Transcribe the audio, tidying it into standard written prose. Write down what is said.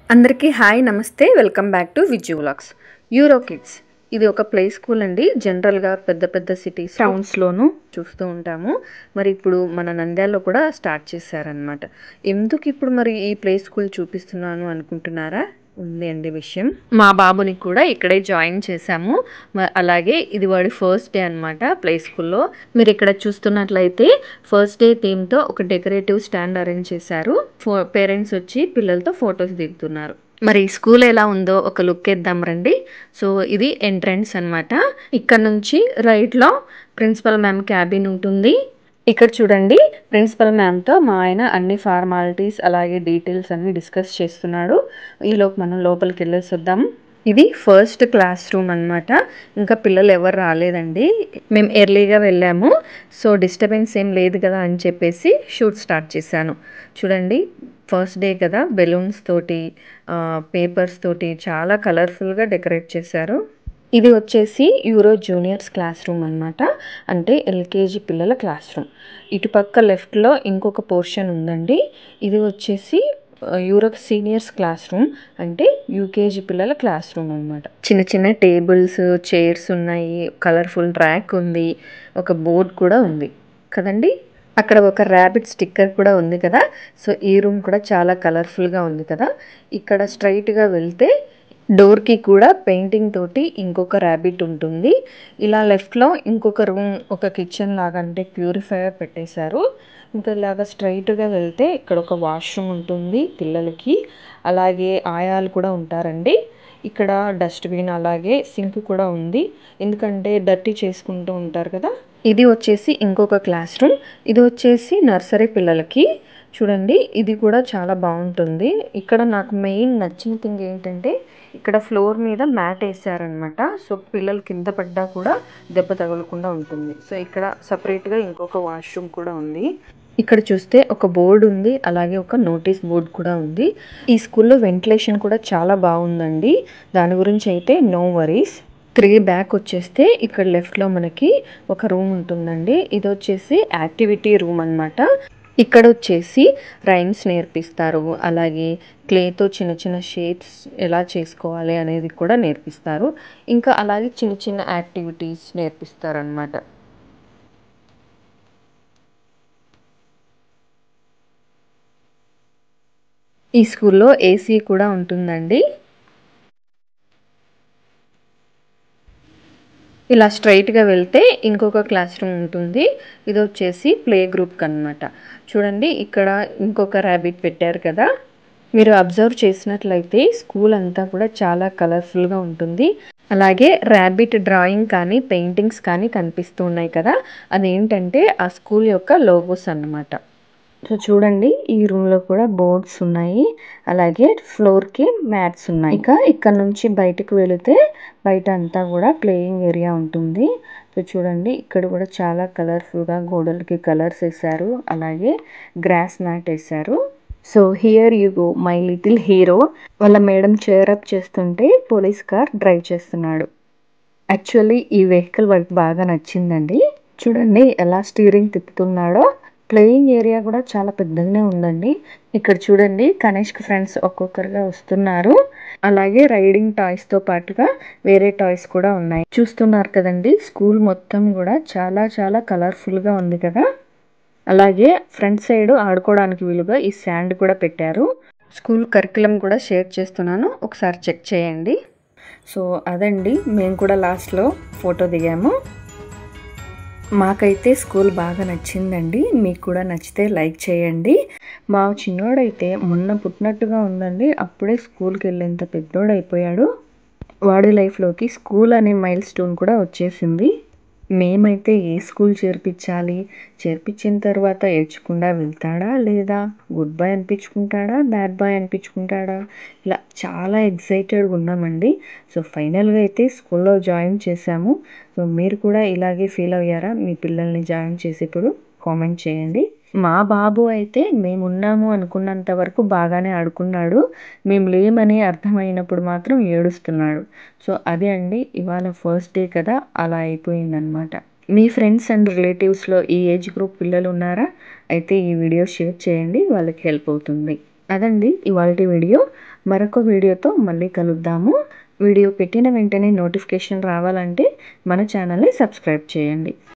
అందరికీ హాయ్ నమస్తే welcome back to Vijju vlogs. Euro kids ఇది ఒక ప్లే స్కూల్ అండి. జనరల్గా పెద్ద పెద్ద సిటీస్ టౌన్స్లోనూ చూస్తూ ఉంటాము. మరి ఇప్పుడు మన నంద్యాలలో కూడా స్టార్ట్ చేశారనమాట. ఎందుకు ఇప్పుడు మరి ఈ ప్లే స్కూల్ చూపిస్తున్నాను అనుకుంటున్నారా? ఉంది అండి విషయం. మా బాబుని కూడా ఇక్కడే జాయిన్ చేశాము. అలాగే ఇది వాడి ఫస్ట్ డే అనమాట ప్లే స్కూల్లో. మీరు ఇక్కడ చూస్తున్నట్లయితే ఫస్ట్ డే థీమ్తో ఒక డెకరేటివ్ స్టాండ్ అరేంజ్ చేశారు. పేరెంట్స్ వచ్చి పిల్లలతో ఫొటోస్ దిగుతున్నారు. మరి స్కూల్ ఎలా ఉందో ఒక లుక్ వేద్దాం రండి. సో ఇది ఎంట్రన్స్ అనమాట. ఇక్కడ నుంచి రైట్లో ప్రిన్సిపల్ మ్యామ్ క్యాబిన్ ఉంటుంది. ఇక్కడ చూడండి, ప్రిన్సిపల్ మ్యామ్తో మా ఆయన అన్ని ఫార్మాలిటీస్ అలాగే డీటెయిల్స్ అన్ని డిస్కస్ చేస్తున్నాడు. ఈలోపు మనం లోపలికి వెళ్ళేసి వద్దాం. ఇది ఫస్ట్ క్లాస్ రూమ్ అనమాట. ఇంకా పిల్లలు ఎవరు రాలేదండి. మేము ఎర్లీగా వెళ్ళాము. సో డిస్టర్బెన్స్ ఏం లేదు కదా అని చెప్పేసి షూట్ స్టార్ట్ చేశాను. చూడండి, ఫస్ట్ డే కదా, బెలూన్స్ తోటి పేపర్స్ తోటి చాలా కలర్ఫుల్గా డెకరేట్ చేశారు. ఇది వచ్చేసి యూరో జూనియర్స్ క్లాస్ రూమ్ అనమాట. అంటే ఎల్కేజీ పిల్లల క్లాస్ రూమ్. ఇటుపక్క లెఫ్ట్లో ఇంకొక పోర్షన్ ఉందండి. ఇది వచ్చేసి యూరో సీనియర్స్ క్లాస్ రూమ్, అంటే యూకేజీ పిల్లల క్లాస్ రూమ్ అనమాట. చిన్న చిన్న టేబుల్స్, చైర్స్ ఉన్నాయి, కలర్ఫుల్ ర్యాక్ ఉంది, ఒక బోర్డ్ కూడా ఉంది కదండి. అక్కడ ఒక ర్యాబిట్ స్టిక్కర్ కూడా ఉంది కదా. సో ఈ రూమ్ కూడా చాలా కలర్ఫుల్గా ఉంది కదా. ఇక్కడ స్ట్రైట్గా వెళ్తే డోర్కి కూడా పెయింటింగ్ తోటి ఇంకొక ర్యాబిట్ ఉంటుంది. ఇలా లెఫ్ట్లో ఇంకొక రూమ్, ఒక కిచెన్ లాగా, అంటే ప్యూరిఫైయర్ పెట్టేశారు. ఇంకా ఇలాగా స్ట్రైట్గా వెళ్తే ఇక్కడ ఒక వాష్రూమ్ ఉంటుంది పిల్లలకి. అలాగే ఆయాలు కూడా ఉంటారండి. ఇక్కడ డస్ట్బిన్ అలాగే సింక్ కూడా ఉంది, ఎందుకంటే డర్టీ చేసుకుంటూ ఉంటారు కదా. ఇది వచ్చేసి ఇంకొక క్లాస్ రూమ్. ఇది వచ్చేసి నర్సరీ పిల్లలకి. చూడండి, ఇది కూడా చాలా బాగుంటుంది. ఇక్కడ నాకు మెయిన్ నచ్చిన థింగ్ ఏంటంటే ఇక్కడ ఫ్లోర్ మీద మ్యాట్ వేసారనమాట. సో పిల్లలు కింద పడ్డా కూడా దెబ్బ తగలకుండా ఉంటుంది. సో ఇక్కడ సపరేట్గా ఇంకొక వాష్రూమ్ కూడా ఉంది. ఇక్కడ చూస్తే ఒక బోర్డు ఉంది, అలాగే ఒక నోటీస్ బోర్డు కూడా ఉంది. ఈ స్కూల్లో వెంటిలేషన్ కూడా చాలా బాగుందండి. దాని గురించి అయితే నో వరీస్. 3 బ్యాక్ వచ్చేస్తే ఇక్కడ లెఫ్ట్లో మనకి ఒక రూమ్ ఉంటుందండి. ఇది వచ్చేసి యాక్టివిటీ రూమ్ అనమాట. ఇక్కడ వచ్చేసి రైమ్స్ నేర్పిస్తారు, అలాగే క్లేతో చిన్న చిన్న షేప్స్ ఎలా చేసుకోవాలి అనేది కూడా నేర్పిస్తారు. ఇంకా అలాగే చిన్న చిన్న యాక్టివిటీస్ నేర్పిస్తారు అన్నమాట. ఈ స్కూల్లో ఏసీ కూడా ఉంటుందండి. ఇలా స్ట్రైట్గా వెళ్తే ఇంకొక క్లాస్ రూమ్ ఉంటుంది. ఇది వచ్చేసి ప్లే గ్రూప్కి అనమాట. చూడండి, ఇక్కడ ఇంకొక ర్యాబిట్ పెట్టారు కదా. మీరు అబ్జర్వ్ చేసినట్లయితే స్కూల్ అంతా కూడా చాలా కలర్ఫుల్గా ఉంటుంది. అలాగే ర్యాబిట్ డ్రాయింగ్ కానీ పెయింటింగ్స్ కానీ కనిపిస్తూ ఉన్నాయి కదా. అదేంటంటే ఆ స్కూల్ యొక్క లోగోస్ అన్నమాట. సో చూడండి, ఈ రూమ్లో కూడా బోర్డ్స్ ఉన్నాయి, అలాగే ఫ్లోర్కి మ్యాట్స్ ఉన్నాయి. ఇక ఇక్కడ నుంచి బయటకు వెళితే బయట అంతా కూడా ప్లేయింగ్ ఏరియా ఉంటుంది. సో చూడండి, ఇక్కడ కూడా చాలా కలర్ఫుల్గా గోడలకి కలర్స్ వేశారు, అలాగే గ్రాస్ మ్యాట్ వేశారు. So here you go my little hero. వాళ్ళ మేడం చేరప్ చేస్తుంటే పోలీస్ కార్ డ్రైవ్ చేస్తున్నాడు. యాక్చువల్లీ ఈ వెహికల్ వాళ్ళకి బాగా నచ్చిందండి. చూడండి ఎలా స్టీరింగ్ తిప్పుతున్నాడో. ప్లేయింగ్ ఏరియా కూడా చాలా పెద్దగానే ఉందండి. ఇక్కడ చూడండి, కనిష్క్ ఫ్రెండ్స్ ఒక్కొక్కరుగా వస్తున్నారు. అలాగే రైడింగ్ టాయ్స్తో పాటుగా వేరే టాయ్స్ కూడా ఉన్నాయి. చూస్తున్నారు కదండి, స్కూల్ మొత్తం కూడా చాలా చాలా కలర్ఫుల్గా ఉంది కదా. అలాగే ఫ్రంట్ సైడ్ ఆడుకోవడానికి వీలుగా ఈ శాండ్ కూడా పెట్టారు. స్కూల్ కరికులం కూడా షేర్ చేస్తున్నాను, ఒకసారి చెక్ చేయండి. సో అదండి, మేము కూడా లాస్ట్లో ఫోటో దిగాము. మాకైతే స్కూల్ బాగా నచ్చిందండి. మీకు కూడా నచ్చితే లైక్ చేయండి. మా చిన్నోడైతే మొన్న పుట్టినట్టుగా ఉందండి. అప్పుడే స్కూల్కి వెళ్ళేంత పెద్దోడైపోయాడు. వాడి లైఫ్లోకి స్కూల్ అనే మైల్ స్టోన్ కూడా వచ్చేసింది. మేమైతే ఏ స్కూల్ చేర్పించిన తర్వాత ఏడ్చకుండా వెళ్తాడా, లేదా గుడ్ బాయ్ అనిపించుకుంటాడా, బ్యాడ్ బాయ్ అనిపించుకుంటాడా, ఇలా చాలా ఎక్సైటెడ్గా ఉన్నామండి. సో ఫైనల్గా అయితే స్కూల్లో జాయిన్ చేశాము. సో మీరు కూడా ఇలాగే ఫీల్ అయ్యారా మీ పిల్లల్ని జాయిన్ చేసేప్పుడు? కామెంట్ చేయండి. మా బాబు అయితే మేము ఉన్నాము అనుకున్నంత వరకు బాగానే ఆడుకున్నాడు. మేము లేమని అర్థమైనప్పుడు మాత్రం ఏడుస్తున్నాడు. సో అదే అండి, ఇవాళ ఫస్ట్ డే కదా, అలా అయిపోయిందనమాట. మీ ఫ్రెండ్స్ అండ్ రిలేటివ్స్లో ఈ ఏజ్ గ్రూప్ పిల్లలు ఉన్నారా? అయితే ఈ వీడియో షేర్ చేయండి, వాళ్ళకి హెల్ప్ అవుతుంది. అదండి ఇవాల్టి వీడియో. మరొక వీడియోతో మళ్ళీ కలుద్దాము. వీడియో పెట్టిన వెంటనే నోటిఫికేషన్ రావాలంటే మన ఛానల్ని సబ్స్క్రైబ్ చేయండి.